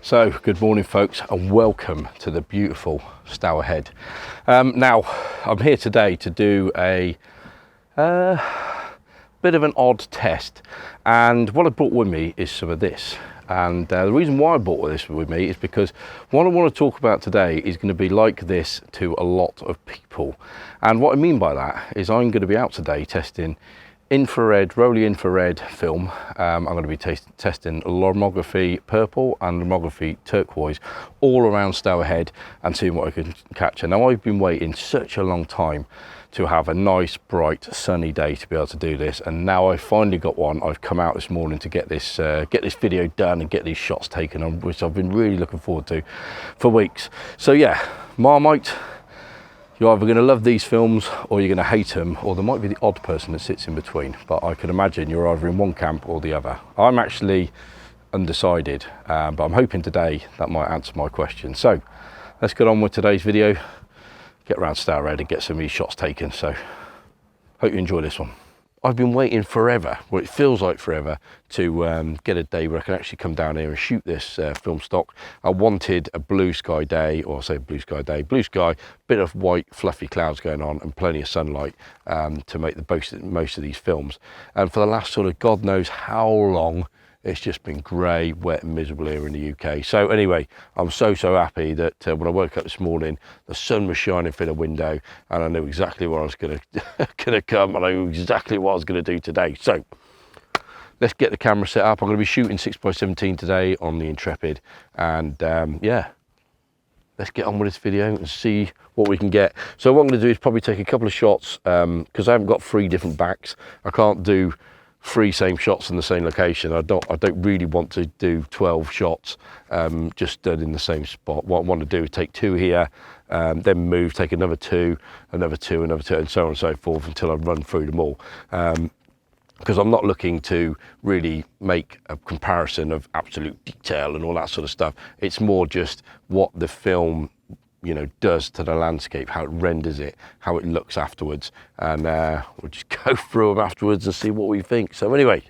So, good morning folks, and welcome to the beautiful Stour Head. Now, I'm here today to do a bit of an odd test, and what I brought with me is some of this. And the reason why I brought this with me is because what I want to talk about today is going to be like this to a lot of people. And what I mean by that is I'm going to be out today testing Rollei Infrared film. I'm going to be testing Lomochrome Purple and Lomochrome Turquoise all around Stour Head and seeing what I can catch. And now I've been waiting such a long time to have a nice, bright, sunny day to be able to do this, and now I finally got one. I've come out this morning to get this video done and get these shots taken, which I've been really looking forward to for weeks. So yeah, Marmite. You're either going to love these films or you're going to hate them, or there might be the odd person that sits in between, but I can imagine you're either in one camp or the other. I'm actually undecided, but I'm hoping today that might answer my question. So let's get on with today's video, get around Stour Head and get some of these shots taken. So hope you enjoy this one. I've been waiting forever, well it feels like forever, to get a day where I can actually come down here and shoot this film stock. I wanted a blue sky day, or say blue sky day, blue sky, bit of white fluffy clouds going on and plenty of sunlight to make the most of these films. And for the last sort of God knows how long, it's just been grey, wet and miserable here in the UK. So anyway, I'm so happy that when I woke up this morning, the sun was shining through the window and I knew exactly what I was going to come, and I knew exactly what I was going to do today. So let's get the camera set up. I'm going to be shooting 6x17 today on the Intrepid, and yeah, let's get on with this video and see what we can get. So what I'm going to do is probably take a couple of shots because I haven't got 3 different backs. I can't do 3 same shots in the same location. I don't really want to do 12 shots just done in the same spot. What I want to do is take 2 here, then move, take another 2, another 2, another 2, and so on and so forth until I run through them all. Because I'm not looking to really make a comparison of absolute detail and all that sort of stuff. It's more just what the film, you know, does to the landscape, how it renders it, how it looks afterwards, and we'll just go through them afterwards and see what we think. So anyway,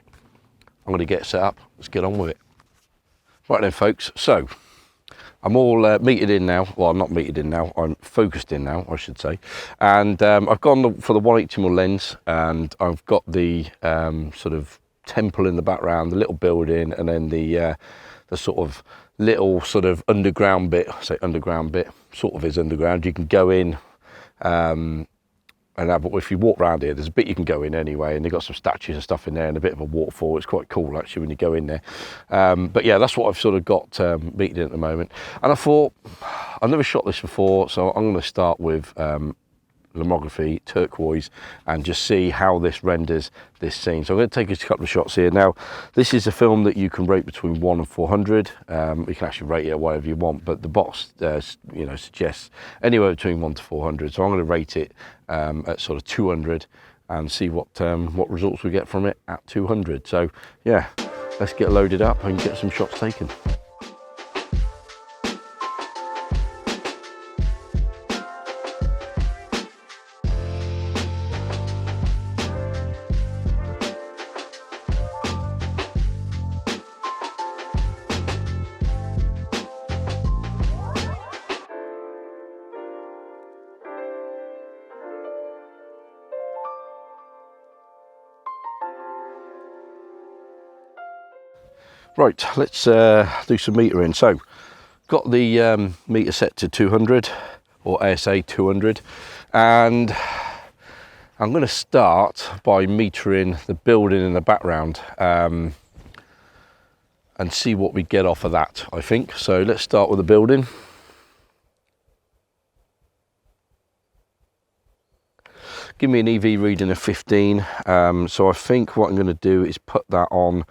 I'm going to get set up. Let's get on with it. Right then folks, so I'm all metered in now. Well, I'm not metered in now, I'm focused in now, I should say. And I've gone for the 180mm lens, and I've got the sort of temple in the background, the little building, and then the sort of little sort of underground bit. I say underground bit, sort of is underground. You can go in and have, if you walk around here, there's a bit you can go in anyway, and they've got some statues and stuff in there and a bit of a waterfall. It's quite cool actually when you go in there. But yeah, that's what I've sort of got metered in at the moment. And I thought, I've never shot this before, so I'm going to start with Lomochrome Turquoise and just see how this renders this scene. So I'm going to take a couple of shots here. Now, this is a film that you can rate between 1 and 400. You can actually rate it whatever you want, but the box you know, suggests anywhere between 1 to 400. So I'm going to rate it at sort of 200 and see what results we get from it at 200. So yeah, let's get loaded up and get some shots taken. Right, let's do some metering. So, got the meter set to 200, or ASA 200, and I'm going to start by metering the building in the background and see what we get off of that, I think. So let's start with the building. Give me an EV reading of 15, so I think what I'm going to do is put that on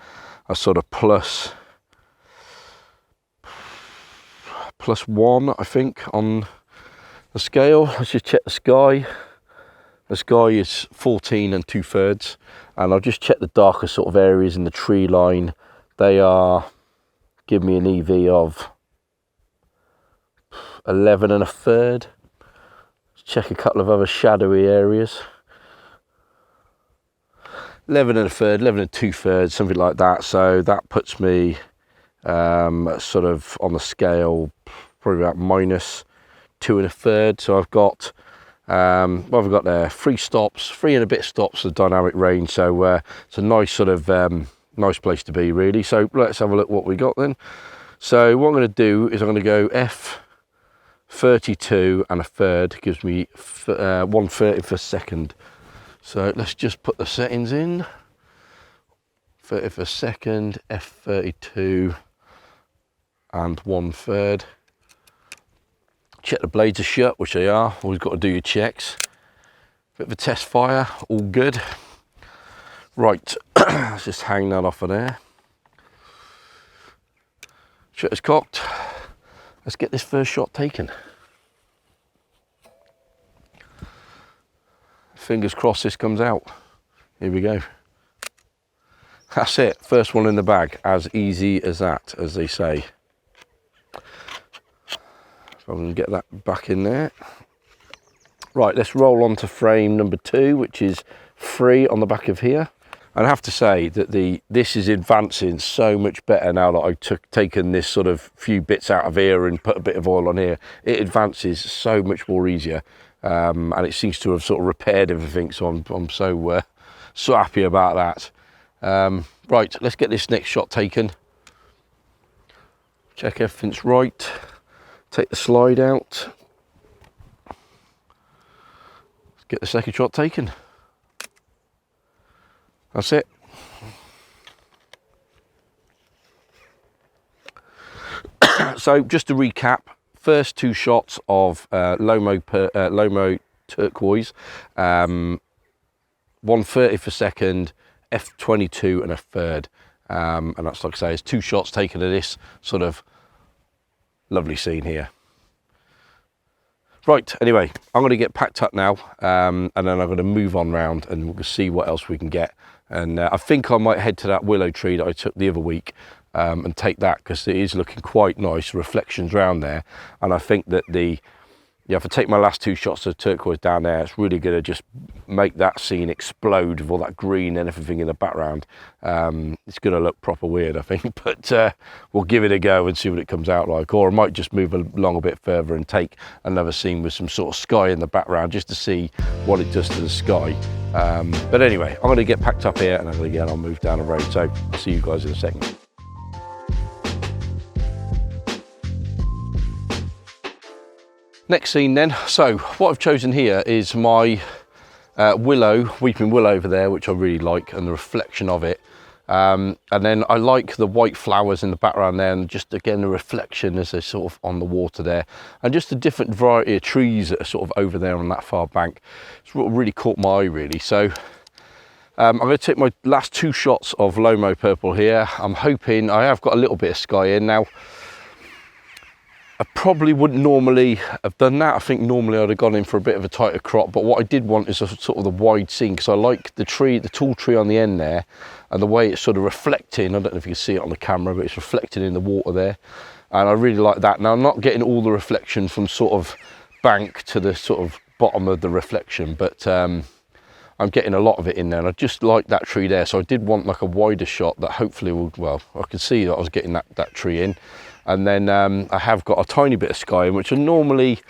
a sort of plus 1, I think, on the scale. Let's just check the sky. The sky is 14 2/3, and I'll just check the darker sort of areas in the tree line. They are, give me an EV of 11 1/3. Let's check a couple of other shadowy areas. 11 1/3, 11 2/3, something like that. So that puts me sort of on the scale, probably about -2 1/3. So I've got, what have I got there? 3 stops, 3 and a bit stops of dynamic range. So it's a nice sort of nice place to be, really. So let's have a look what we got then. So what I'm going to do is I'm going to go F32 and 1/3, gives me 1/30 per second. So let's just put the settings in. 30 per second, F32 and 1/3. Check the blades are shut, which they are. Always got to do your checks. Bit of a test fire, all good. Right, let's just hang that off of there. Shutter's cocked. Let's get this first shot taken. Fingers crossed this comes out. Here we go. That's it, first one in the bag, as easy as that, as they say. So I'm going to get that back in there. Right, let's roll on to frame number 2, which is 3 on the back of here. And I have to say that this is advancing so much better now that I've taken this sort of few bits out of here and put a bit of oil on here. It advances so much more easier, and it seems to have sort of repaired everything. So I'm so happy about that. Right, let's get this next shot taken. Check everything's right. Take the slide out. Let's get the second shot taken. That's it. So just to recap, first 2 shots of Lomo Turquoise, 1/30 per second, F22 and 1/3, and that's, like I say, it's 2 shots taken of this sort of lovely scene here. Right, anyway, I'm going to get packed up now, and then I'm going to move on round and we'll see what else we can get. And I think I might head to that willow tree that I took the other week and take that, because it is looking quite nice, reflections around there. And I think that if I take my last 2 shots of turquoise down there, it's really going to just make that scene explode with all that green and everything in the background. It's going to look proper weird, I think, but we'll give it a go and see what it comes out like. Or I might just move along a bit further and take another scene with some sort of sky in the background just to see what it does to the sky. But anyway, I'm going to get packed up here and I'm going to get on, move down the road. So I'll see you guys in a second. Next scene then. So what I've chosen here is my weeping willow over there, which I really like, and the reflection of it. And then I like the white flowers in the background there, and just again the reflection as they're sort of on the water there, and just a different variety of trees that are sort of over there on that far bank. It's what really caught my eye, really. So I'm going to take my last 2 shots of Lomo Purple here. I'm hoping I have got a little bit of sky in now. I probably wouldn't normally have done that. I think normally I'd have gone in for a bit of a tighter crop, but what I did want is a sort of the wide scene, because I like the tree, the tall tree on the end there, and the way it's sort of reflecting. I don't know if you can see it on the camera, but it's reflecting in the water there, and I really like that. Now I'm not getting all the reflection from sort of bank to the sort of bottom of the reflection, but I'm getting a lot of it in there, and I just like that tree there. So I did want like a wider shot that hopefully will, well, I could see that I was getting that tree in. And then I have got a tiny bit of sky in, which I normally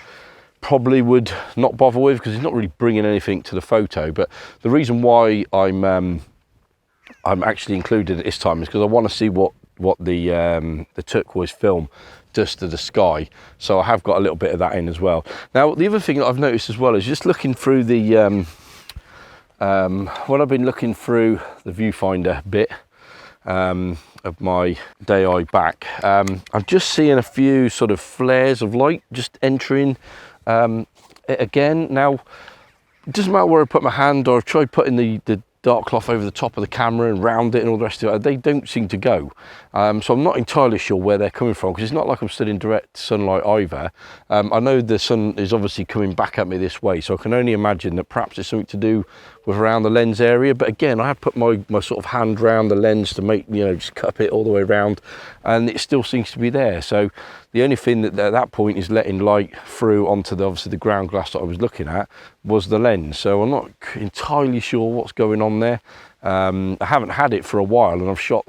probably would not bother with, because it's not really bringing anything to the photo. But the reason why I'm actually included it this time is because I want to see what the turquoise film does to the sky. So I have got a little bit of that in as well. Now the other thing that I've noticed as well is just looking through the when I've been looking through the viewfinder bit of my day eye back, I'm just seeing a few sort of flares of light just entering it again. Now it doesn't matter where I put my hand, or I've tried putting the dark cloth over the top of the camera and round it and all the rest of it, they don't seem to go. So I'm not entirely sure where they're coming from, because it's not like I'm stood in direct sunlight either. I know the sun is obviously coming back at me this way, so I can only imagine that perhaps it's something to do with around the lens area. But again, I have put my sort of hand round the lens to make, you know, just cup it all the way around, and it still seems to be there. So the only thing that at that point is letting light through onto the, obviously the ground glass that I was looking at, was the lens. So I'm not entirely sure what's going on there. I haven't had it for a while, and I've shot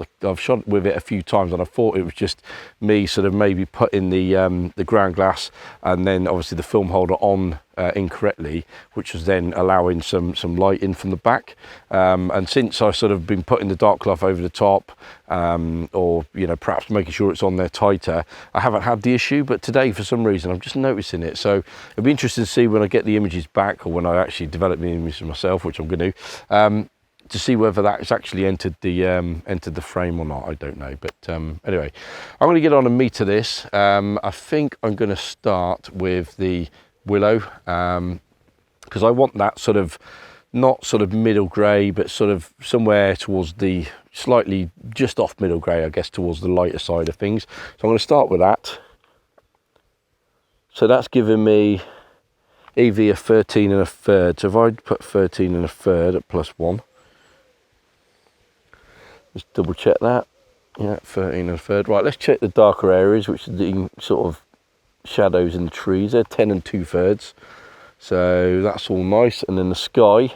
with it a few times, and I thought it was just me sort of maybe putting the ground glass and then obviously the film holder on incorrectly, which was then allowing some light in from the back. And since I've sort of been putting the dark cloth over the top, or you know, perhaps making sure it's on there tighter, I haven't had the issue. But today, for some reason, I'm just noticing it. So it'll be interesting to see when I get the images back, or when I actually develop the images myself, which I'm going to see whether that's actually entered the frame or not. I don't know. But anyway, I'm going to get on and meter this. I think I'm going to start with the willow, because I want that sort of, not sort of middle grey, but sort of somewhere towards the slightly just off middle grey, I guess, towards the lighter side of things. So I'm going to start with that. So that's giving me EV of 13 1/3. So if I put 13 1/3 at +1, just double check that. Yeah, 13 1/3. Right, let's check the darker areas, which are the sort of shadows in the trees. They're 10 2/3. So that's all nice. And then the sky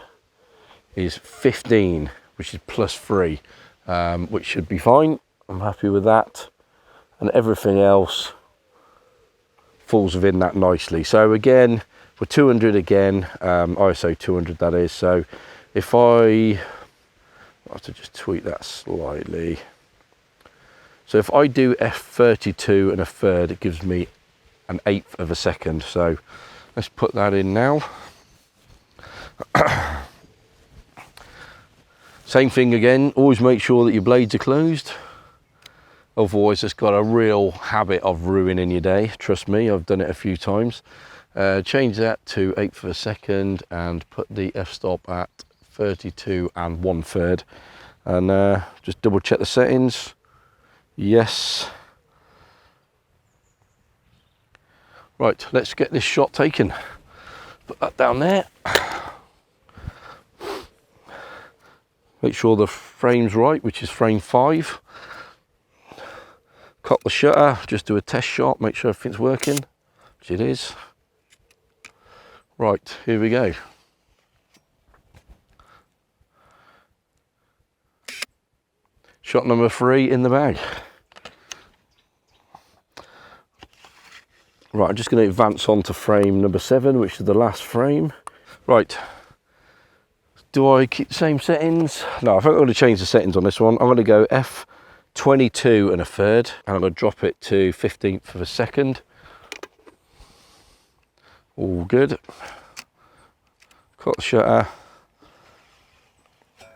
is 15, which is +3, which should be fine. I'm happy with that. And everything else falls within that nicely. So again, we're 200 again, ISO 200 that is. So if I have to just tweak that slightly. So if I do f32 1/3, it gives me 1/8 of a second. So let's put that in now. Same thing again, always make sure that your blades are closed. Otherwise it's got a real habit of ruining your day. Trust me, I've done it a few times. Change that to 1/8 of a second and put the f-stop at 32 1/3. And just double check the settings. Yes. Right, let's get this shot taken. Put that down there. Make sure the frame's right, which is frame 5. Cock the shutter, just do a test shot, make sure everything's working, which it is. Right, here we go. Shot number 3 in the bag. Right, I'm just going to advance on to frame number 7, which is the last frame. Right, do I keep the same settings? No, I think I'm going to change the settings on this one. I'm going to go f22 1/3, and I'm going to drop it to 15th of a second. All good. Cut the shutter.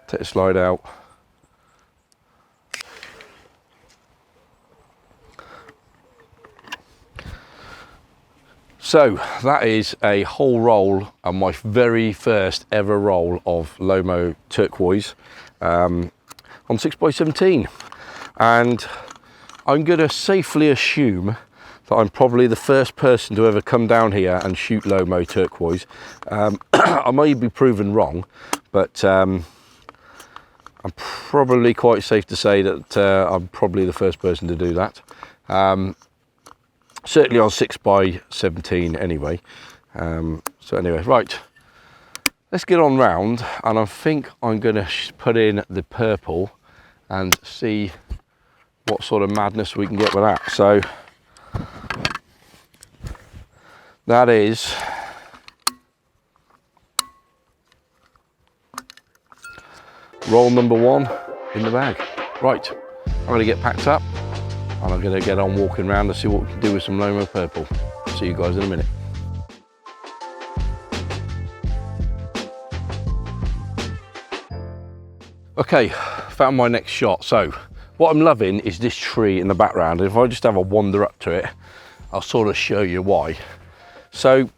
Take the slide out. So that is a whole roll, and my very first ever roll of Lomo Turquoise on 6x17. And I'm going to safely assume that I'm probably the first person to ever come down here and shoot Lomo Turquoise. I may be proven wrong, but I'm probably quite safe to say that I'm probably the first person to do that. Certainly on 6x17 anyway. So anyway, right, let's get on round, and I think I'm going to put in the purple and see what sort of madness we can get with that. So that is roll number 1 in the bag. Right, I'm going to get packed up, and I'm going to get on walking around to see what we can do with some Lomo Purple. See you guys in a minute. Okay, found my next shot. So what I'm loving is this tree in the background. If I just have a wander up to it, I'll sort of show you why. So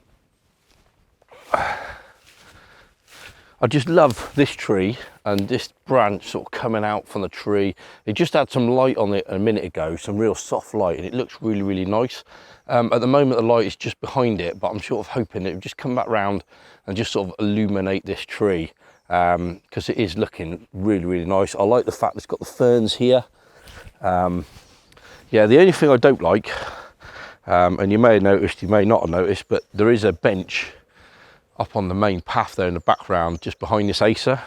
I just love this tree and this branch sort of coming out from the tree. It just had some light on it a minute ago, some real soft light, and it looks really, really nice. At the moment the light is just behind it, but I'm sort of hoping it would just come back round and just sort of illuminate this tree, because it is looking really, really nice. I like the fact it's got the ferns here. Yeah, the only thing I don't like, and you may have noticed, you may not have noticed, but there is a bench up on the main path there in the background just behind this Acer.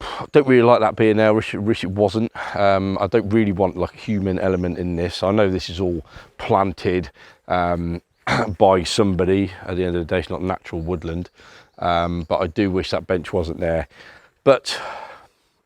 I don't really like that being there. Wish it wasn't. I don't really want like a human element in this. I know this is all planted by somebody. At the end of the day, it's not natural woodland, but I do wish that bench wasn't there. But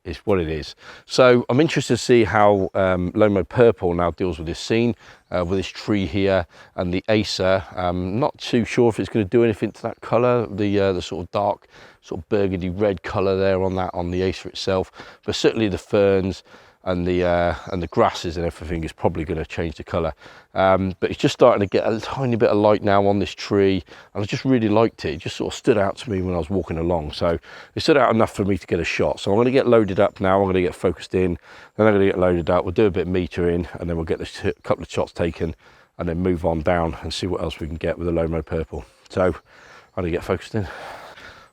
it's what it is. So I'm interested to see how Lomochrome Purple now deals with this scene, with this tree here and the Acer. Not too sure if it's going to do anything to that colour, the sort of dark, sort of burgundy red colour there on the Acer itself. But certainly the ferns and the grasses and everything is probably going to change the colour. But it's just starting to get a tiny bit of light now on this tree, and I just really liked it. It just sort of stood out to me when I was walking along, so it stood out enough for me to get a shot. So I'm going to get loaded up now. I'm going to get focused in, then I'm going to get loaded up. We'll do a bit of metering, and then we'll get a couple of shots taken, and then move on down and see what else we can get with the Lomochrome Purple. So I'm going to get focused in.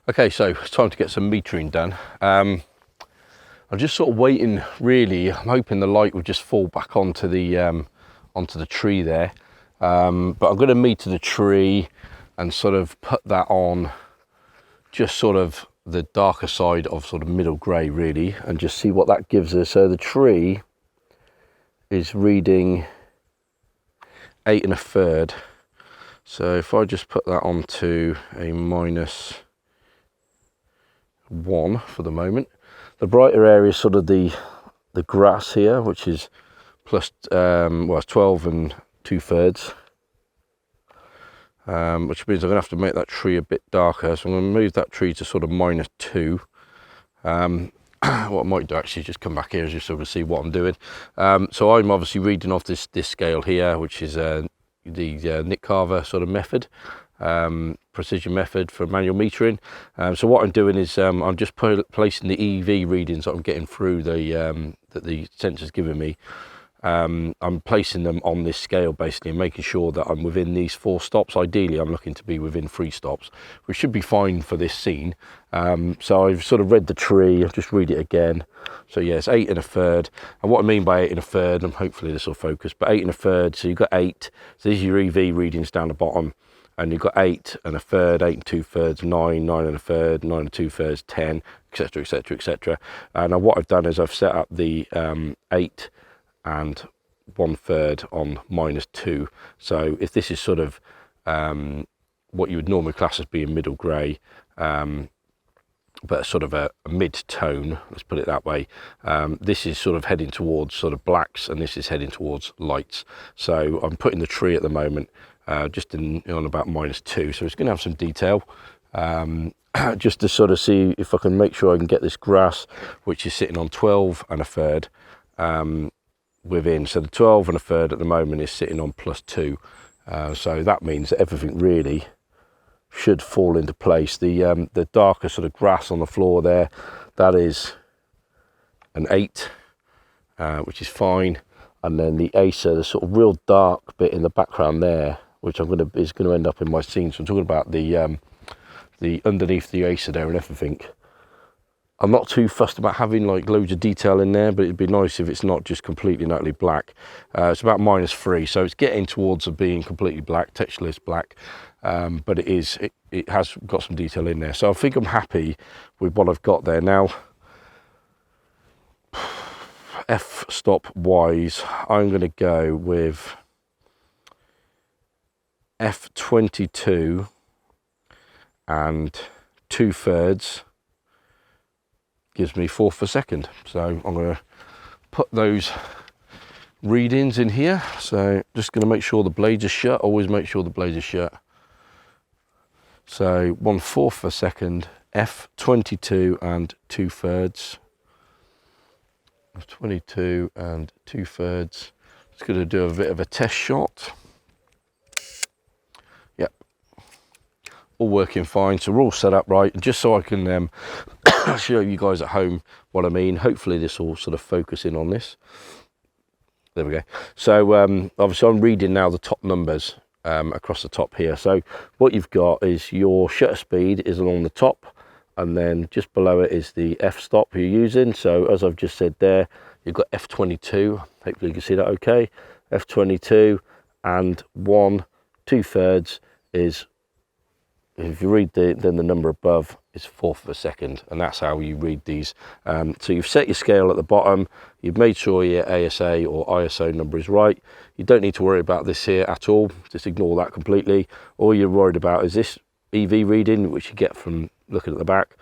Okay, so it's time to get some metering done. I'm just sort of waiting, really. I'm hoping the light will just fall back onto the tree there. But I'm going to meter the tree and sort of put that on just sort of the darker side of sort of middle grey, really, and just see what that gives us. So the tree is reading 8 1/3. So if I just put that onto a -1 for the moment. The brighter area is sort of the grass here, which is plus, well, it's 12 2/3, which means I'm going to have to make that tree a bit darker. So I'm going to move that tree to sort of -2. What I might do actually is just come back here and just sort of see what I'm doing. So I'm obviously reading off this scale here, which is the Nick Carver sort of method. Precision method for manual metering. So what I'm doing is I'm just placing the EV readings that I'm getting through that the sensor's giving me. I'm placing them on this scale basically, and making sure that I'm within these 4 stops. Ideally I'm looking to be within 3 stops, which should be fine for this scene. So I've sort of read the tree. I'll just read it again. So yeah, it's 8 1/3, and what I mean by 8 1/3, and hopefully this will focus, but 8 1/3, so you've got 8, so these are your EV readings down the bottom. And you've got 8 1/3, 8 2/3, 9, 9 1/3, 9 2/3, 10, etc, etc, etc. And now what I've done is I've set up the 8 1/3 on -2. So if this is sort of what you would normally class as being middle grey, but sort of a mid-tone, let's put it that way, this is sort of heading towards sort of blacks, and this is heading towards lights. So I'm putting the tree at the moment just on about -2, so it's going to have some detail, just to sort of see if I can make sure I can get this grass, which is sitting on 12 1/3, within. So the 12 1/3 at the moment is sitting on +2, so that means that everything really should fall into place. The darker sort of grass on the floor there, that is an 8, which is fine. And then the Acer, the sort of real dark bit in the background there, which is going to end up in my scene. So I'm talking about the underneath the Acer there and everything. I'm not too fussed about having like loads of detail in there, but it'd be nice if it's not just completely and utterly black. It's about -3, so it's getting towards being completely black, textureless black, but it has got some detail in there. So I think I'm happy with what I've got there now. F-stop wise, I'm going to go with F22 2/3 gives me 1/4 of a second. So I'm going to put those readings in here. So just going to make sure the blades are shut. Always make sure the blades are shut. So 1/4 of a second, F22 2/3. 22 2/3. Just going to do a bit of a test shot. Yep, all working fine. So we're all set up right. Just so I can show you guys at home what I mean. Hopefully this will sort of focus in on this. There we go. So obviously I'm reading now the top numbers across the top here. So what you've got is your shutter speed is along the top, and then just below it is the f-stop you're using. So as I've just said there, you've got F22, hopefully you can see that okay. F22 and 1 2/3 is if you read then the number above is 1/4 of a second, and that's how you read these. So you've set your scale at the bottom, you've made sure your ASA or ISO number is right. You don't need to worry about this here at all, just ignore that completely. All you're worried about is this EV reading, which you get from looking at the back,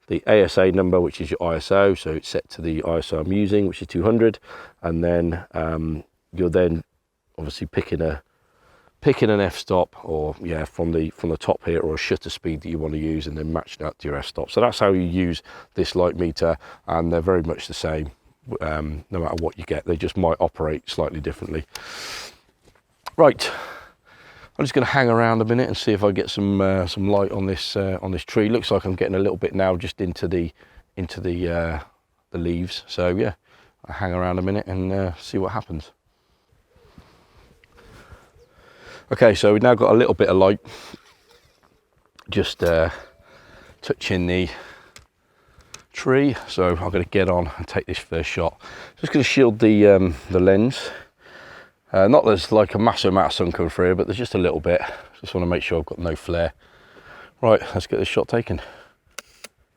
the ASA number, which is your ISO, so it's set to the ISO I'm using, which is 200, and then you're then obviously picking an f-stop, or yeah, from the top here, or a shutter speed that you want to use, and then match that to your f-stop. So that's how you use this light meter, and they're very much the same no matter what you get. They just might operate slightly differently. Right, I'm just going to hang around a minute and see if I get some light on this tree. Looks like I'm getting a little bit now just into the leaves. So yeah, I'll hang around a minute and see what happens. Okay, so we've now got a little bit of light, just touching the tree. So I'm going to get on and take this first shot. Just going to shield the lens. Not there's like a massive amount of sun coming through, but there's just a little bit. Just want to make sure I've got no flare. Right, let's get this shot taken.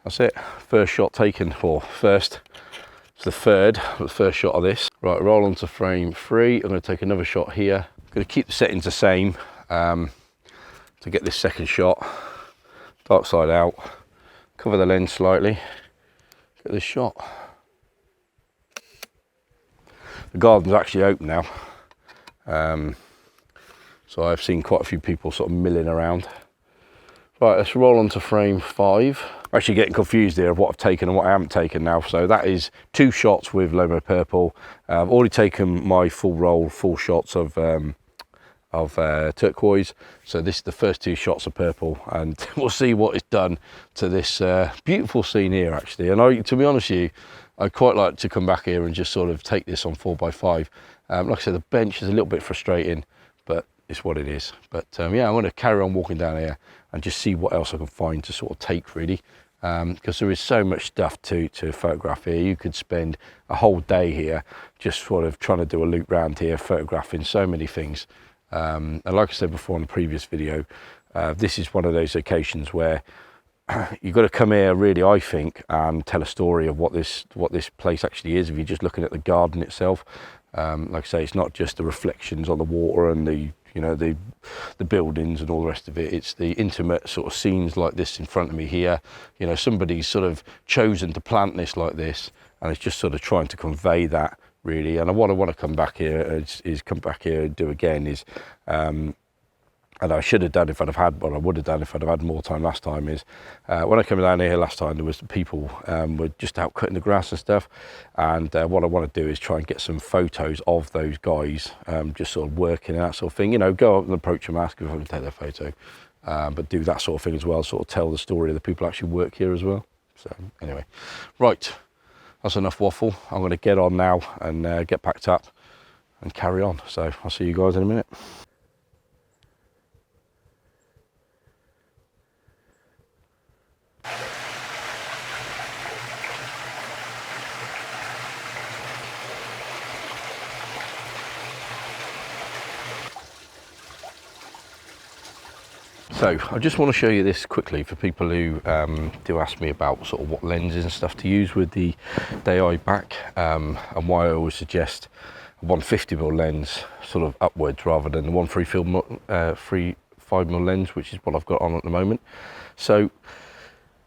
That's it, first shot taken, or first. It's the third, but the first shot of this. Right, roll onto frame 3. I'm going to take another shot here. I'm going to keep the settings the same to get this second shot. Dark side out, cover the lens slightly, get this shot. The garden's actually open now, so I've seen quite a few people sort of milling around. Right, let's roll on to frame 5. I'm actually getting confused here of what I've taken and what I haven't taken now. So that is 2 shots with Lomochrome Purple. I've already taken my full roll, full shots of turquoise. So this is the first 2 shots of purple, and we'll see what it's done to this beautiful scene here actually. And to be honest with you, I'd quite like to come back here and just sort of take this on 4x5. Like I said, the bench is a little bit frustrating, but it's what it is. But yeah, I'm going to carry on walking down here and just see what else I can find to sort of take really, because there is so much stuff to photograph here. You could spend a whole day here just sort of trying to do a loop round here, photographing so many things. And like I said before in the previous video, this is one of those occasions where you've got to come here really, I think, and tell a story of what this place actually is. If you're just looking at the garden itself, like I say, it's not just the reflections on the water and the buildings and all the rest of it. It's the intimate sort of scenes like this in front of me here. You know, somebody's sort of chosen to plant this like this, and it's just sort of trying to convey that really. And what I want to come back here is come back here and do again is, and I should have done if I'd have had, what I would have done if I'd have had more time last time is, when I came down here last time, there was people were just out cutting the grass and stuff. And what I want to do is try and get some photos of those guys, just sort of working and that sort of thing. You know, go up and approach them, ask if I can take their photo, but do that sort of thing as well, sort of tell the story of the people who actually work here as well. So anyway, right, that's enough waffle. I'm going to get on now and get packed up and carry on. So I'll see you guys in a minute. So I just want to show you this quickly for people who do ask me about sort of what lenses and stuff to use with the DI back, and why I always suggest a 150mm lens sort of upwards rather than the 135mm lens, which is what I've got on at the moment. So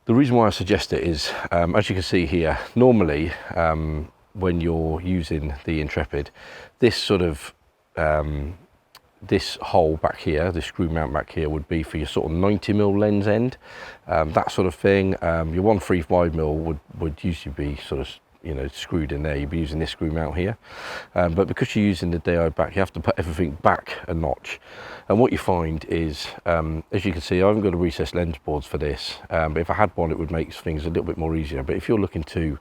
the reason why I suggest it is, as you can see here, normally when you're using the Intrepid, this sort of this hole back here, this screw mount back here, would be for your sort of 90mm lens end, that sort of thing. Your 135mm would usually be sort of, you know, screwed in there. You'd be using this screw mount here, but because you're using the DI back, you have to put everything back a notch. And what you find is, as you can see, I haven't got a recessed lens boards for this, but if I had one, it would make things a little bit more easier. But if you're looking to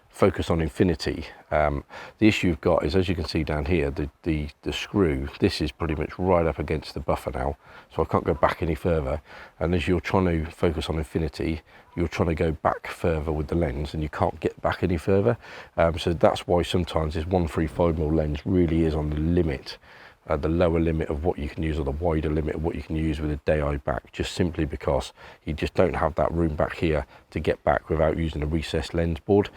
focus on infinity, the issue you've got is, as you can see down here, the screw, this is pretty much right up against the buffer now, so I can't go back any further. And as you're trying to focus on infinity, you're trying to go back further with the lens, and you can't get back any further. So that's why sometimes this 135mm lens really is on the limit the lower limit of what you can use, or the wider limit of what you can use with a day-eye back, just simply because you just don't have that room back here to get back without using a recessed lens board,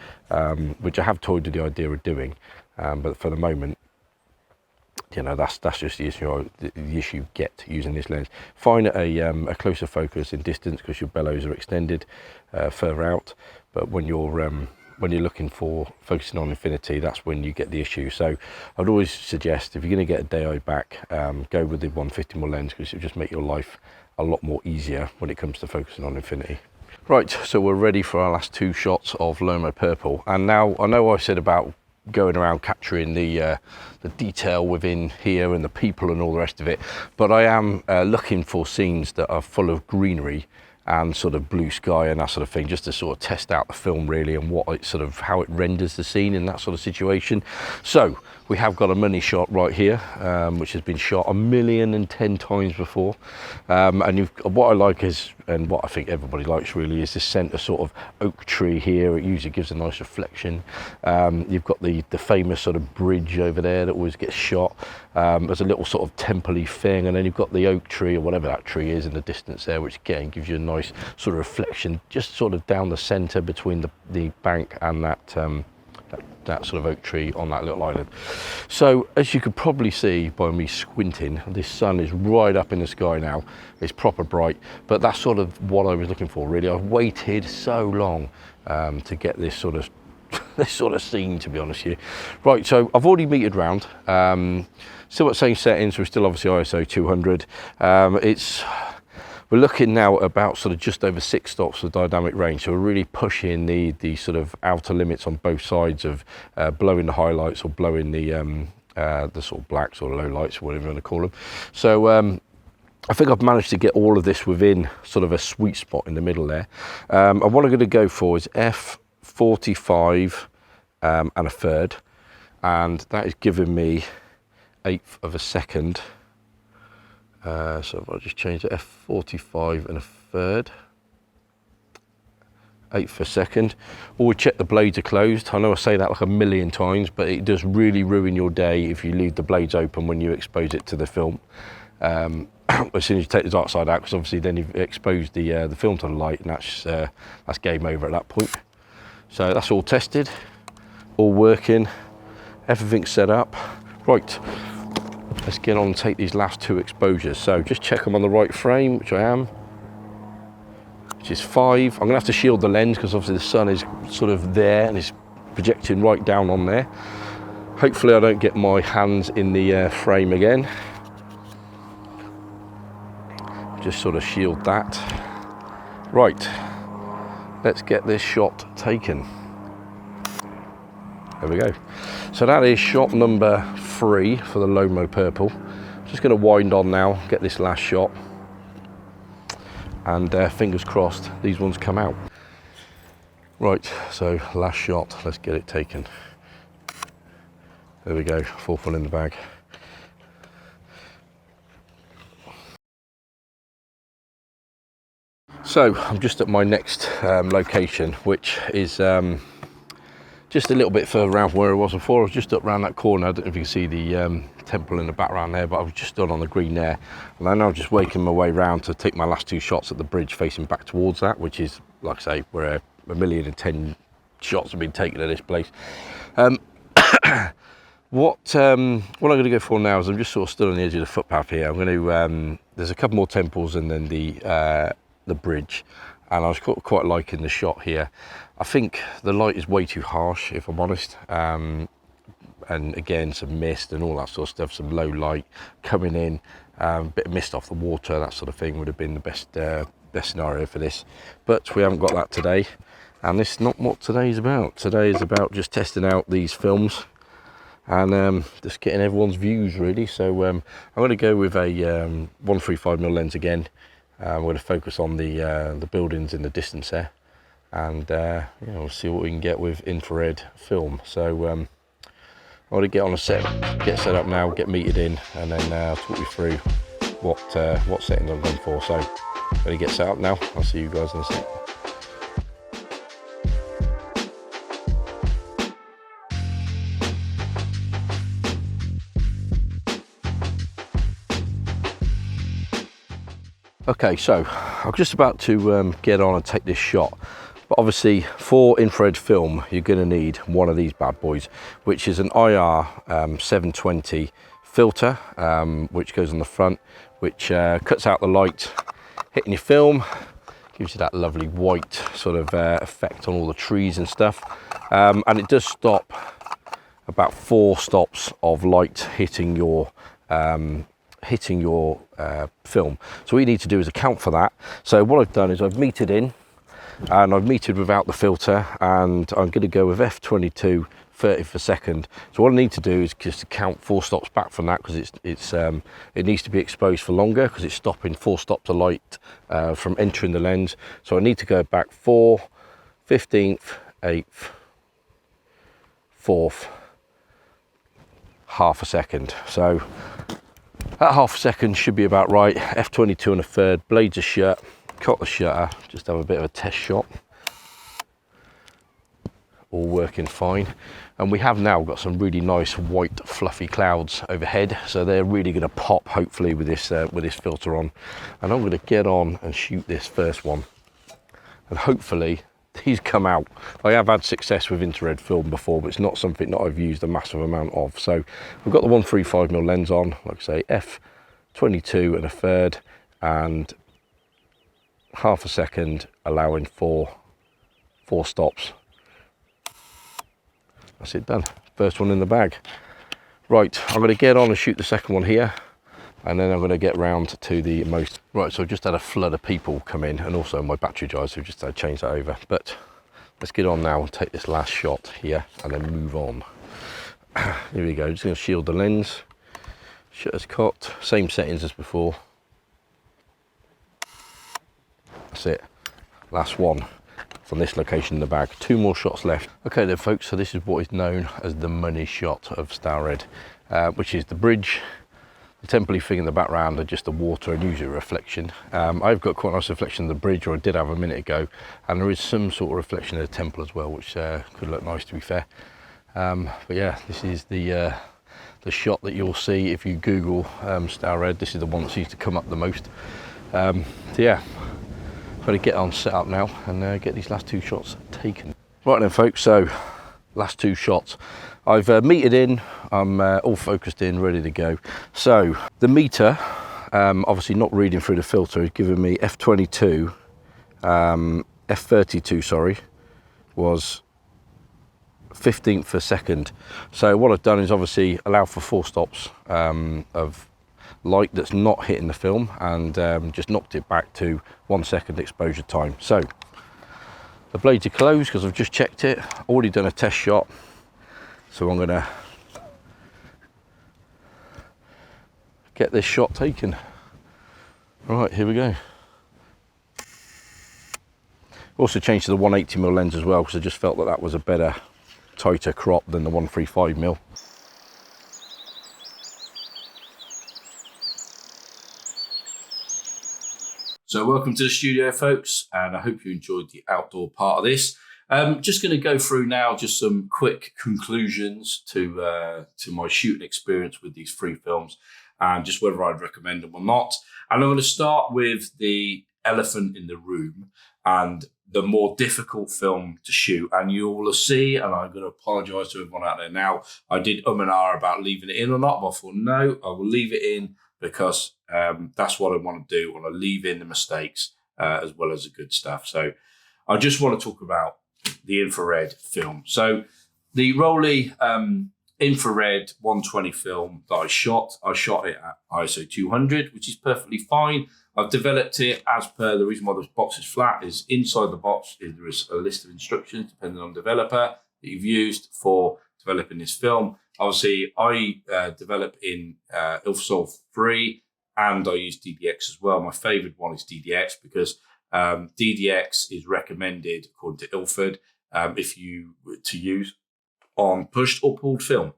which I have toyed with the idea of doing, but for the moment, you know, that's just the issue you get using this lens. Find a closer focus in distance, because your bellows are extended further out, but when you're looking for focusing on infinity, that's when you get the issue. So I'd always suggest, if you're going to get a day-eye back, go with the 150mm lens, because it'll just make your life a lot more easier when it comes to focusing on infinity. Right, so we're ready for our last 2 shots of Lomochrome Purple, and now I know I said about going around capturing the detail within here and the people and all the rest of it, but I am looking for scenes that are full of greenery and sort of blue sky and that sort of thing, just to sort of test out the film really, and what it sort of, how it renders the scene in that sort of situation. So we have got a mini shot right here, which has been shot 1,010,000 times before, and what I like is, and what I think everybody likes really, is this centre sort of oak tree here. It usually gives a nice reflection. You've got the famous sort of bridge over there that always gets shot. There's a little sort of temple-y thing, and then you've got the oak tree, or whatever that tree is in the distance there, which again gives you a nice sort of reflection just sort of down the centre between the bank and that sort of oak tree on that little island. So as you could probably see by me squinting, this sun is right up in the sky now. It's proper bright, but that's sort of what I was looking for really. I've waited so long to get this sort of this sort of scene, to be honest with you. Right, so I've already metered round, still at the same settings. We're still obviously ISO 200. We're looking now about sort of just over 6 stops of dynamic range, so we're really pushing the sort of outer limits on both sides of blowing the highlights, or blowing the sort of blacks or low lights, or whatever you want to call them. So I think I've managed to get all of this within sort of a sweet spot in the middle there. And what I'm going to go for is f/45 and a third, and that is giving me 1/8 of a second. So if I just change to f/45 and a third, 1/8 of a second. Always check the blades are closed. I know I say that like 1,000,000 times, but it does really ruin your day if you leave the blades open when you expose it to the film. As soon as you take the dark side out, because obviously then you've exposed the film to the light, and that's game over at that point. So that's all tested, all working, everything's set up. Right, let's get on and take these last 2 exposures. So just check I'm on the right frame, which I am, which is 5. I'm gonna have to shield the lens, because obviously the sun is sort of there and it's projecting right down on there. Hopefully I don't get my hands in the frame again. Just sort of shield that. Right, let's get this shot taken. There we go. So that is shot number 3 for the Lomochrome Purple. Just going to wind on now, get this last shot, and fingers crossed these ones come out. Right, so last shot, let's get it taken. There we go, 4th one in the bag. So I'm just at my next location, which is just a little bit further around from where I was before. I was just up around that corner. I don't know if you can see the temple in the background there, but I was just stood on the green there, and I'm now just waking my way round to take my last 2 shots at the bridge facing back towards that, which is, like I say, where 1,010,000 shots have been taken at this place. What I'm going to go for now is I'm just sort of stood on the edge of the footpath here. I'm going to there's a couple more temples and then the bridge, and I was quite liking the shot here. I think the light is way too harsh, if I'm honest, and again some mist and all that sort of stuff, some low light coming in, a bit of mist off the water, that sort of thing would have been the best scenario for this, but we haven't got that today, and this is not what today is about. Today is about just testing out these films and just getting everyone's views really. So I'm going to go with a 135mm lens again. I'm going to focus on the buildings in the distance there, and we'll see what we can get with infrared film. So I'm going to get on a get set up now, get metered in, and then I'll talk you through what settings I'm going for. So ready to get set up now. I'll see you guys in a sec. Okay, so I'm just about to get on and take this shot. But obviously for infrared film, you're gonna need one of these bad boys, which is an IR 720 filter, which goes on the front, which cuts out the light hitting your film, gives you that lovely white sort of effect on all the trees and stuff. And it does stop about 4 stops of light hitting your film. So what you need to do is account for that. So what I've done is I've metered in, and I've metered without the filter, and I'm going to go with f22 30 per second. So what I need to do is just count 4 stops back from that, because it needs to be exposed for longer, because it's stopping 4 stops of light from entering the lens. So I need to go back 4, 15th, 8th, 4th, half a second. So that half a second should be about right. F22 and a third, blades are shut, cut the shutter, just have a bit of a test shot. All working fine. And we have now got some really nice white fluffy clouds overhead, so they're really going to pop hopefully with this filter on. And I'm going to get on and shoot this first one, and hopefully these come out. I have had success with infrared film before, but it's not something that I've used a massive amount of. So we've got the 135mm lens on, like I say, f22 and a third, and half a second, allowing 4 stops. That's it, done. First one in the bag. Right, I'm going to get on and shoot the second one here, and then I'm going to get round to the most. Right, so I've just had a flood of people come in, and also my battery died, so I've just had to change that over. But let's get on now and take this last shot here, and then move on. Here we go, just going to shield the lens. Shutter's cocked, same settings as before. That's it, last one from this location in the bag. 2 more shots left. Okay then folks, so this is what is known as the money shot of Starred, which is the bridge, the temple thing in the background, and just the water and usually a reflection. I've got quite a nice reflection of the bridge, or I did have a minute ago, and there is some sort of reflection of the temple as well, which could look nice, to be fair. But yeah, this is the shot that you'll see if you Google Starred. This is the one that seems to come up the most. So yeah, got to get on set up now and get these last 2 shots taken. Right then folks, so last 2 shots. I've metered in, I'm all focused in, ready to go. So the meter, obviously not reading through the filter, is giving me f22, f32 sorry, was 15th per second. So what I've done is obviously allow for 4 stops of light that's not hitting the film, and just knocked it back to 1 second exposure time. So the blades are closed because I've just checked it, already done a test shot. So I'm gonna get this shot taken. Right, here we go. Also changed to the 180mm lens as well, because I just felt that that was a better, tighter crop than the 135mm. So welcome to the studio folks, and I hope you enjoyed the outdoor part of this. Just going to go through now just some quick conclusions to my shooting experience with these 3 films, and just whether I'd recommend them or not. And I'm going to start with the elephant in the room and the more difficult film to shoot. And you will see, and I'm going to apologise to everyone out there now, I did and ah about leaving it in or not, but I thought no, I will leave it in, because that's what I want to do. I want to leave in the mistakes as well as the good stuff. So I just want to talk about the infrared film. So the Rollei Infrared 120 film that I shot it at ISO 200, which is perfectly fine. I've developed it as per the reason why this box is flat is inside the box there is a list of instructions depending on developer that you've used for developing this film. Obviously, I develop in Ilfosol free, and I use DDX as well. My favorite one is DDX because DDX is recommended, according to Ilford, if you were to use on pushed or pulled film.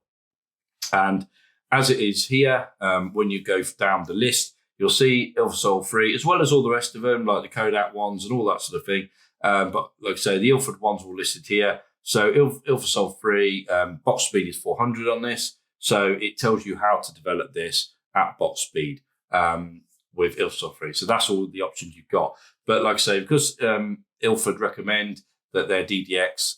And as it is here, when you go down the list, you'll see Ilfosol free, as well as all the rest of them, like the Kodak ones and all that sort of thing. But like I say, the Ilford ones are all listed here. So Ilfosol free, box speed is 400 on this. So it tells you how to develop this at box speed, with Ilford free. So that's all the options you've got. But like I say, because Ilford recommend that their DDX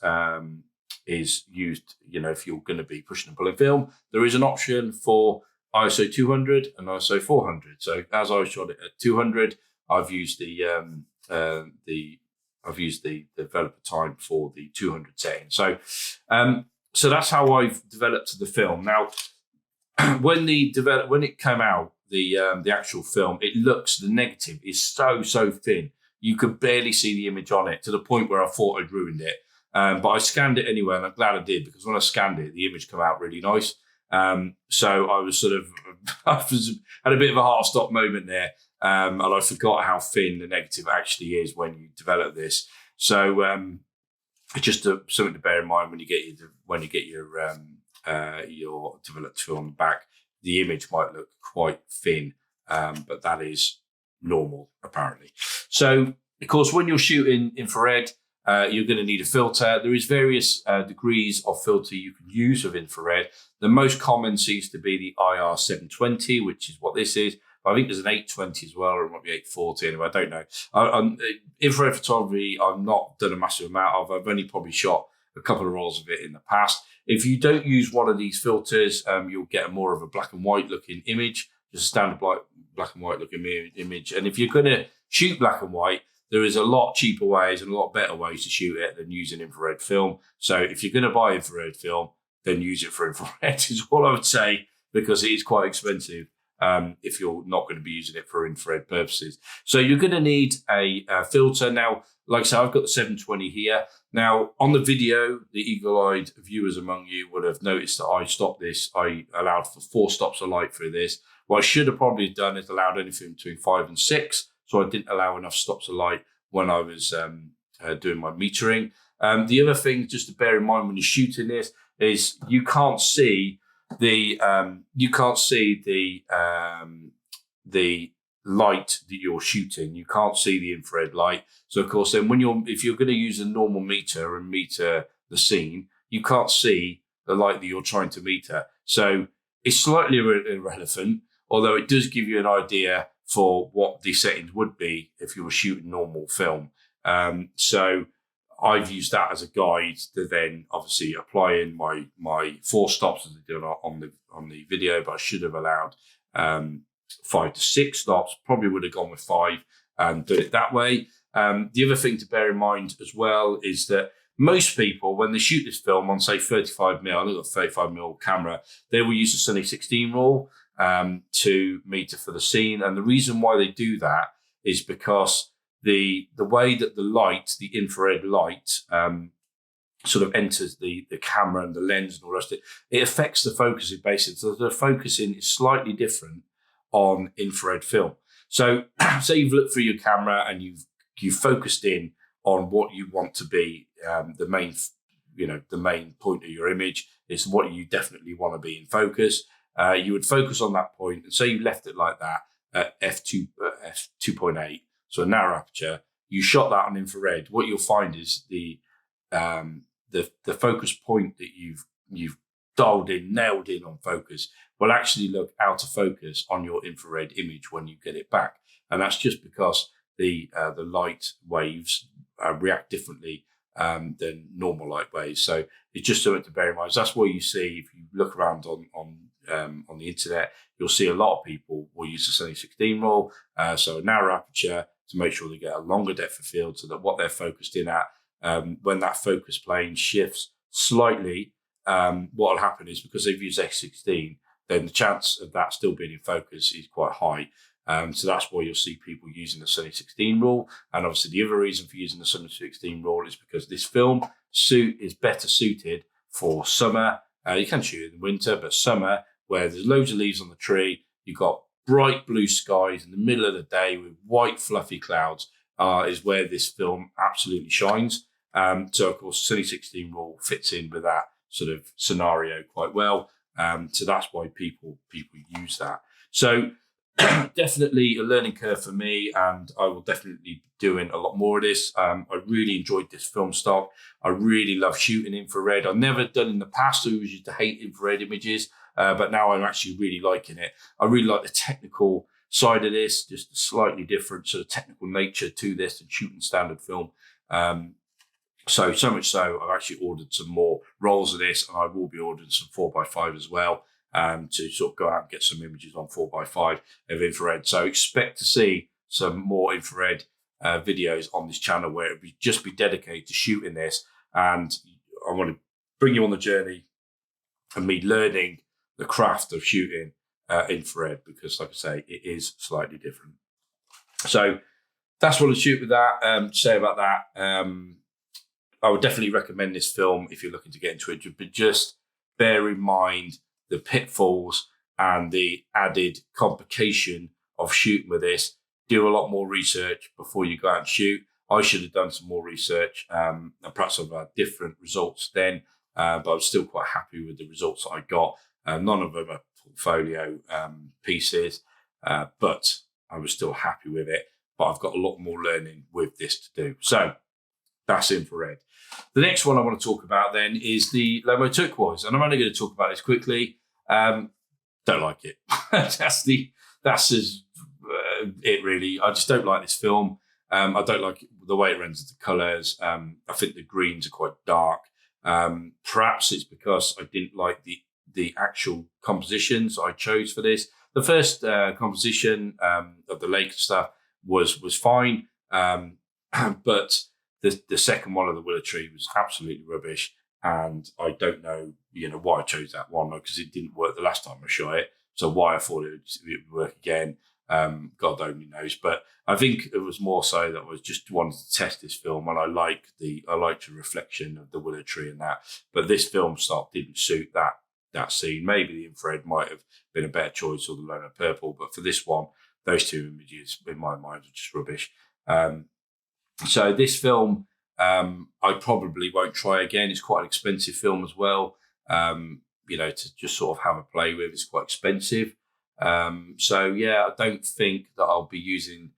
is used, if you're going to be pushing and pulling film, there is an option for ISO 200 and ISO 400. So as I shot it at 200, I've used the developer time for the 200 setting. So so that's how I've developed the film. Now, when it came out, the actual film, the negative is so thin. You could barely see the image on it, to the point where I thought I'd ruined it. But I scanned it anyway, and I'm glad I did, because when I scanned it, the image came out really nice. So I was had a bit of a heart stop moment there, and I forgot how thin the negative actually is when you develop this. So it's just something to bear in mind when you get your developed film back. The image might look quite thin, but that is normal apparently. So of course, when you're shooting infrared, you're going to need a filter. There is various degrees of filter you can use with infrared. The most common seems to be the IR 720, which is what this is. I think there's an 820 as well, or it might be 840. Anyway, I don't know. Infrared photography, I've not done a massive amount of. I've only probably shot a couple of rolls of it in the past. If you don't use one of these filters, you'll get more of a black and white looking image, just a standard black and white looking image. And if you're going to shoot black and white, there is a lot cheaper ways and a lot better ways to shoot it than using infrared film. So if you're going to buy infrared film, then use it for infrared is all I would say, because it is quite expensive if you're not going to be using it for infrared purposes. So you're going to need a filter. Now, like I said, I've got the 720 here. Now, on the video, the eagle-eyed viewers among you would have noticed that I stopped this. I allowed for 4 stops of light through this. What I should have probably done is allowed anything between 5 and 6. So I didn't allow enough stops of light when I was doing my metering. The other thing just to bear in mind when you're shooting this is you can't see the light that you're shooting. You can't see the infrared light. So of course, then if you're going to use a normal meter and meter the scene, you can't see the light that you're trying to meter. So it's slightly irrelevant, although it does give you an idea for what the settings would be if you were shooting normal film. So I've used that as a guide to then obviously apply in my 4 stops as I did on the video, but I should have allowed 5 to 6 stops. Probably would have gone with 5 and done it that way. The other thing to bear in mind as well is that most people, when they shoot this film on, say, 35mm, I've got a 35mm camera, they will use the Sunny 16 rule to meter for the scene. And the reason why they do that is because the way that the infrared light, sort of enters the camera and the lens and all the rest of it, it affects the focusing basically. So the focusing is slightly different on infrared film. So say you've looked through your camera and you've focused in on what you want to be the main point of your image is what you definitely want to be in focus. You would focus on that point, and say you left it like that at f2.8, so a narrow aperture. You shot that on infrared. What you'll find is the focus point that you've nailed in on focus will actually look out of focus on your infrared image when you get it back, and that's just because the light waves react differently than normal light waves. So it's just something to bear in mind. So that's what you see if you look around on the internet. You'll see a lot of people will use the Sunny 16 rule, so a narrow aperture to make sure they get a longer depth of field, so that what they're focused in at, when that focus plane shifts slightly, what will happen is because they've used X16, then the chance of that still being in focus is quite high. So that's why you'll see people using the Sunny 16 rule. And obviously the other reason for using the Sunny 16 rule is because this film is better suited for summer. You can shoot it in the winter, but summer, where there's loads of leaves on the tree, you've got bright blue skies in the middle of the day with white fluffy clouds, is where this film absolutely shines. So of course the Sunny 16 rule fits in with that sort of scenario quite well. So that's why people use that. So definitely a learning curve for me, and I will definitely be doing a lot more of this. I really enjoyed this film stock. I really love shooting infrared. I've never done in the past. I always used to hate infrared images, but now I'm actually really liking it. I really like the technical side of this, just a slightly different sort of technical nature to this than shooting standard film. So much so, I've actually ordered some more rolls of this, and I will be ordering some 4x5 as well, to sort of go out and get some images on 4x5 of infrared. So expect to see some more infrared videos on this channel where it will just be dedicated to shooting this. And I want to bring you on the journey of me learning the craft of shooting infrared, because like I say, it is slightly different. So that's what I'll shoot with that. Say about that. I would definitely recommend this film if you're looking to get into it, but just bear in mind the pitfalls and the added complication of shooting with this. Do a lot more research before you go out and shoot. I should have done some more research, and perhaps I've had different results then, but I was still quite happy with the results that I got. None of them are portfolio pieces, but I was still happy with it. But I've got a lot more learning with this to do. So that's infrared. The next one I want to talk about then is the Lomochrome Turquoise, and I'm only going to talk about this quickly. Don't like it. that's it really. I just don't like this film. I don't like the way it renders the colours. I think the greens are quite dark. Perhaps it's because I didn't like the actual compositions I chose for this. The first composition of the lake and stuff was fine, but the second one of the willow tree was absolutely rubbish, and I don't know, why I chose that one, because it didn't work the last time I shot it. So why I thought it would work again, God only knows. But I think it was more so that I was just wanting to test this film, and I liked the reflection of the willow tree and that. But this film stock didn't suit that scene. Maybe the infrared might have been a better choice, or the Lomochrome Purple, but for this one, those two images in my mind are just rubbish. So this film, I probably won't try again. It's quite an expensive film as well. To just sort of have a play with, it's quite expensive. So yeah, I don't think that I'll be using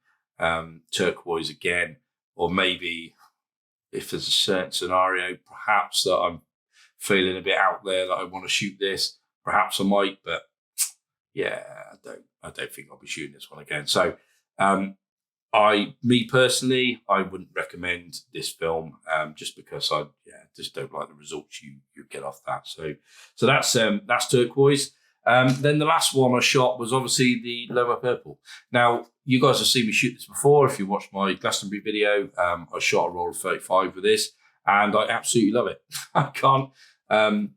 turquoise again, or maybe if there's a certain scenario, perhaps that I'm feeling a bit out there that I want to shoot this, perhaps I might, but yeah, I don't think I'll be shooting this one again. So, me personally, I wouldn't recommend this film, just because I just don't like the results you get off that. So that's turquoise. Then the last one I shot was obviously the Lomochrome Purple. Now, you guys have seen me shoot this before. If you watched my Glastonbury video, I shot a roll of 35 with this, and I absolutely love it. I can't. I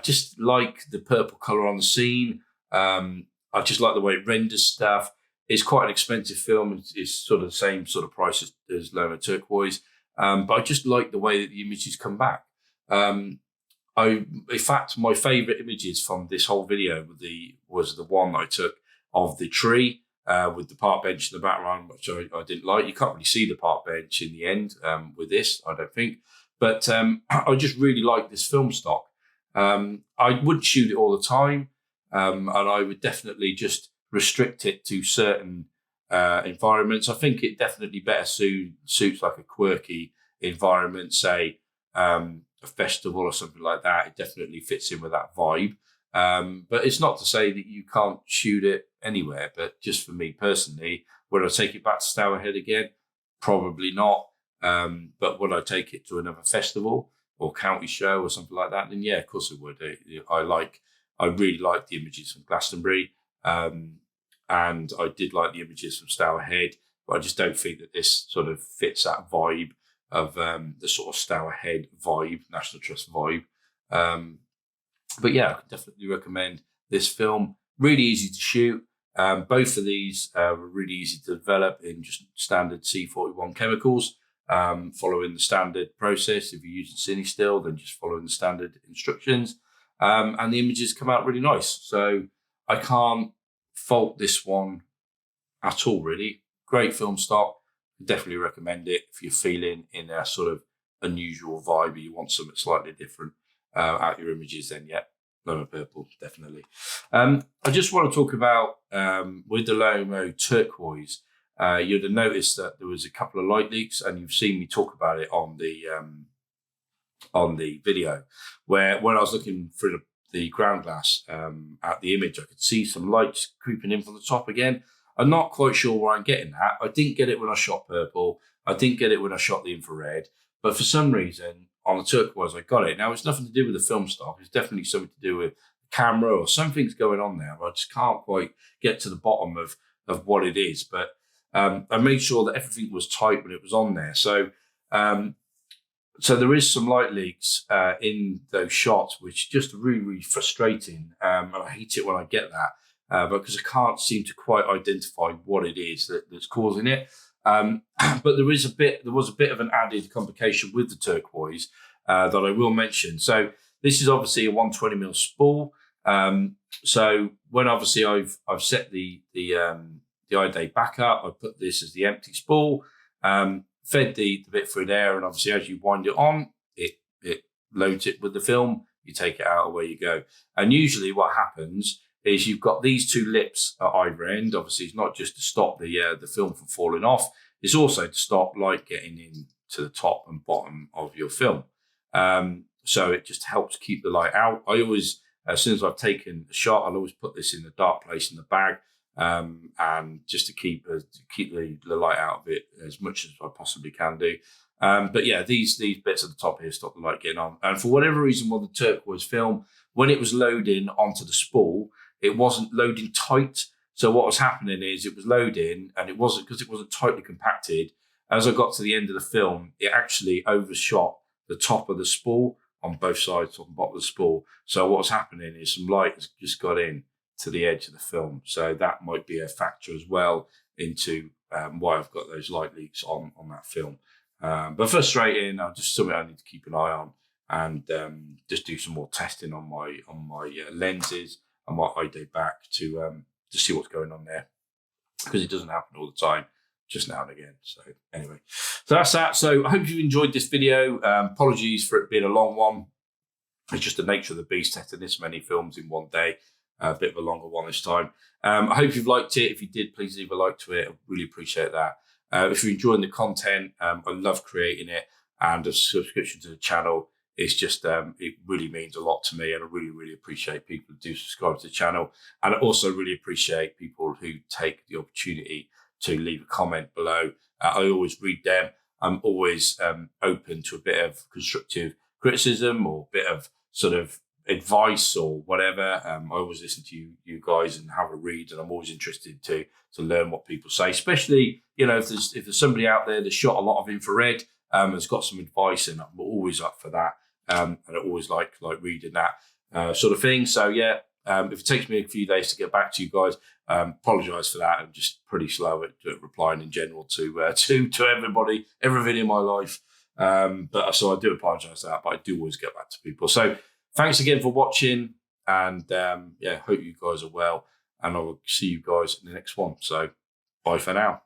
just like the purple color on the scene. I just like the way it renders stuff. It's quite an expensive film. It's sort of the same sort of price as Lomochrome Turquoise. But I just like the way that the images come back. In fact, my favourite images from this whole video was the one that I took of the tree with the park bench in the background, which I didn't like. You can't really see the park bench in the end with this, I don't think. But I just really like this film stock. I wouldn't shoot it all the time, and I would definitely just restrict it to certain environments. I think it definitely better suits like a quirky environment, say a festival or something like that. It definitely fits in with that vibe. But it's not to say that you can't shoot it anywhere. But just for me personally, would I take it back to Stourhead again? Probably not. But would I take it to another festival or county show or something like that? Then yeah, of course I would. I really like the images from Glastonbury. And I did like the images from Stourhead, but I just don't think that this sort of fits that vibe of the sort of Stourhead vibe, National Trust vibe. But yeah, I could definitely recommend this film. Really easy to shoot. Both of these were really easy to develop in just standard C41 chemicals, following the standard process. If you're using Cine Still, then just following the standard instructions. And the images come out really nice. So I can't fault this one at all, really. Great film stock. Definitely recommend it if you're feeling in a sort of unusual vibe, or you want something slightly different out your images, then yeah, Lomochrome Purple, definitely. I just want to talk about with the Lomochrome Turquoise, you'd have noticed that there was a couple of light leaks, and you've seen me talk about it on the video, where when I was looking for the ground glass at the image, I could see some lights creeping in from the top again. I'm not quite sure where I'm getting that. I didn't get it when I shot purple. I didn't get it when I shot the infrared. But for some reason, on the turquoise, I got it. Now, it's nothing to do with the film stock. It's definitely something to do with the camera or something's going on there. I just can't quite get to the bottom of what it is. But I made sure that everything was tight when it was on there. So there is some light leaks in those shots, which is just really, really frustrating. And I hate it when I get that because I can't seem to quite identify what it is that's causing it. But there was a bit of an added complication with the turquoise that I will mention. So this is obviously a 120mm spool. So when obviously I've set the iDay back up, I put this as the empty spool, fed the bit through there, and obviously as you wind it on, it loads it with the film. You take it out, away you go. And usually what happens is you've got these two lips at either end. Obviously, it's not just to stop the film from falling off. It's also to stop light getting into the top and bottom of your film. So it just helps keep the light out. I always, as soon as I've taken a shot, I'll always put this in a dark place in the bag, and just to keep the light out of it as much as I possibly can do. But yeah, these bits at the top here stop the light getting on. And for whatever reason, with the turquoise film, when it was loading onto the spool, it wasn't loading tight. So what was happening is it was loading, and it wasn't, because it wasn't tightly compacted. As I got to the end of the film, it actually overshot the top of the spool on both sides, top and bottom of the spool. So what was happening is some light has just got in to the edge of the film. So that might be a factor as well into why I've got those light leaks on that film. But frustrating, just something I need to keep an eye on, and just do some more testing on my lenses and my iDay back to see what's going on there, because it doesn't happen all the time, just now and again. So anyway, so that's that. So I hope you've enjoyed this video. Apologies for it being a long one. It's just the nature of the beast, testing this many films in one day. A bit of a longer one this time. I hope you've liked it. If you did, please leave a like to it. I really appreciate that. If you're enjoying the content, I love creating it, and a subscription to the channel is just, it really means a lot to me, and I really, really appreciate people who do subscribe to the channel. And I also really appreciate people who take the opportunity to leave a comment below. I always read them. I'm always open to a bit of constructive criticism or a bit of sort of advice or whatever. I always listen to you guys and have a read, and I'm always interested to learn what people say, especially, you know, if there's somebody out there that shot a lot of infrared, has got some advice, and I'm always up for that. And I always like reading that sort of thing. So yeah, if it takes me a few days to get back to you guys, apologise for that. I'm just pretty slow at replying in general to everybody, every video in my life. But so I do apologise for that, but I do always get back to people. So thanks again for watching, and yeah, hope you guys are well, and I will see you guys in the next one. So bye for now.